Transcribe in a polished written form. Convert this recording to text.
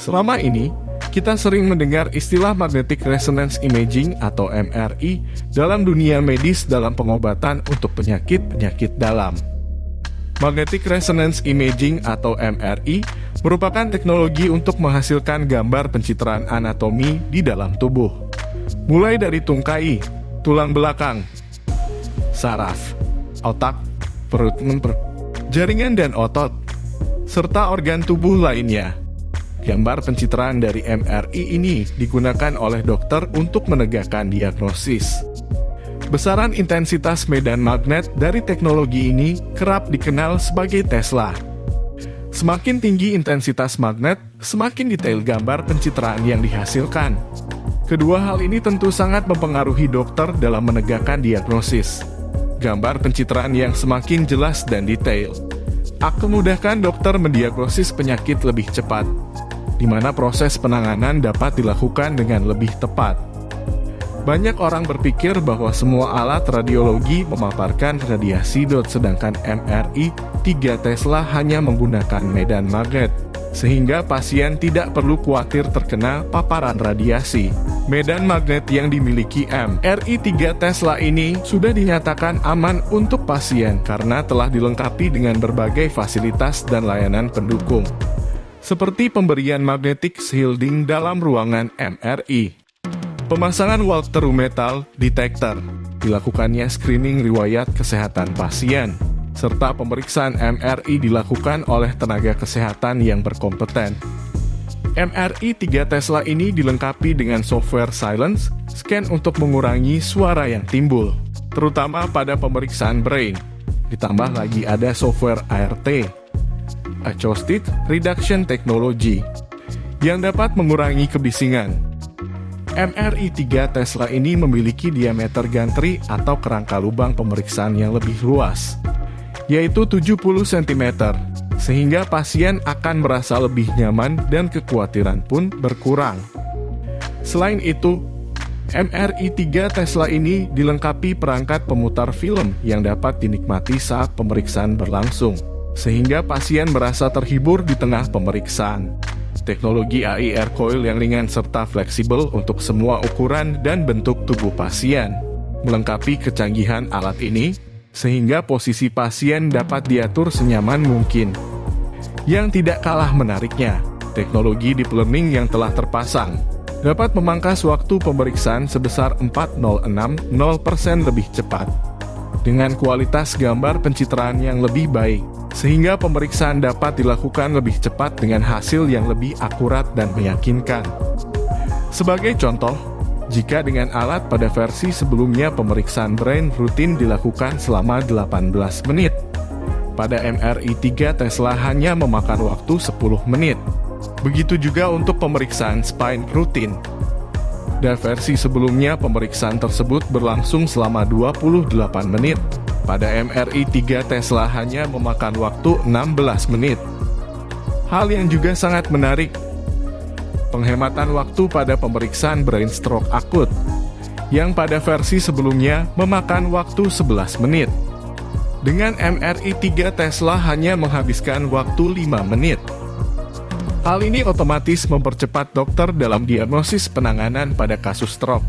Selama ini, kita sering mendengar istilah Magnetic Resonance Imaging atau MRI dalam dunia medis dalam pengobatan untuk penyakit-penyakit dalam. Magnetic Resonance Imaging atau MRI merupakan teknologi untuk menghasilkan gambar pencitraan anatomi di dalam tubuh. Mulai dari tungkai, tulang belakang, saraf, otak, perut, jaringan dan otot, serta organ tubuh lainnya. Gambar pencitraan dari MRI ini digunakan oleh dokter untuk menegakkan diagnosis. Besaran intensitas medan magnet dari teknologi ini kerap dikenal sebagai Tesla. Semakin tinggi intensitas magnet, semakin detail gambar pencitraan yang dihasilkan. Kedua hal ini tentu sangat mempengaruhi dokter dalam menegakkan diagnosis. Gambar pencitraan yang semakin jelas dan detail akan memudahkan dokter mendiagnosis penyakit lebih cepat, di mana proses penanganan dapat dilakukan dengan lebih tepat. Banyak orang berpikir bahwa semua alat radiologi memaparkan radiasi dot, sedangkan MRI 3 Tesla hanya menggunakan medan magnet, sehingga pasien tidak perlu khawatir terkena paparan radiasi. Medan magnet yang dimiliki MRI 3 Tesla ini sudah dinyatakan aman untuk pasien karena telah dilengkapi dengan berbagai fasilitas dan layanan pendukung, seperti pemberian magnetic shielding dalam ruangan MRI, pemasangan walk-through metal detector, dilakukannya screening riwayat kesehatan pasien, serta pemeriksaan MRI dilakukan oleh tenaga kesehatan yang berkompeten. MRI 3 Tesla ini dilengkapi dengan software silence scan untuk mengurangi suara yang timbul, terutama pada pemeriksaan brain. Ditambah lagi ada software ART, Acoustic Reduction Technology, yang dapat mengurangi kebisingan. MRI 3 Tesla ini memiliki diameter gantry atau kerangka lubang pemeriksaan yang lebih luas, yaitu 70 cm, sehingga pasien akan merasa lebih nyaman dan kekhawatiran pun berkurang. Selain itu, MRI 3 Tesla ini dilengkapi perangkat pemutar film yang dapat dinikmati saat pemeriksaan berlangsung, sehingga pasien merasa terhibur di tengah pemeriksaan. Teknologi AIR coil yang ringan serta fleksibel untuk semua ukuran dan bentuk tubuh pasien. Melengkapi kecanggihan alat ini, sehingga posisi pasien dapat diatur senyaman mungkin. Yang tidak kalah menariknya, teknologi deep learning yang telah terpasang dapat memangkas waktu pemeriksaan sebesar 4,060% lebih cepat, dengan kualitas gambar pencitraan yang lebih baik, sehingga pemeriksaan dapat dilakukan lebih cepat dengan hasil yang lebih akurat dan meyakinkan. Sebagai contoh, jika dengan alat pada versi sebelumnya pemeriksaan brain rutin dilakukan selama 18 menit, pada MRI 3 Tesla hanya memakan waktu 10 menit. Begitu juga untuk pemeriksaan spine rutin. Dan versi sebelumnya pemeriksaan tersebut berlangsung selama 28 menit. Pada MRI 3 Tesla hanya memakan waktu 16 menit. Hal yang juga sangat menarik, penghematan waktu pada pemeriksaan brain stroke akut, yang pada versi sebelumnya memakan waktu 11 menit. Dengan MRI 3 Tesla hanya menghabiskan waktu 5 menit. Hal ini otomatis mempercepat dokter dalam diagnosis penanganan pada kasus stroke.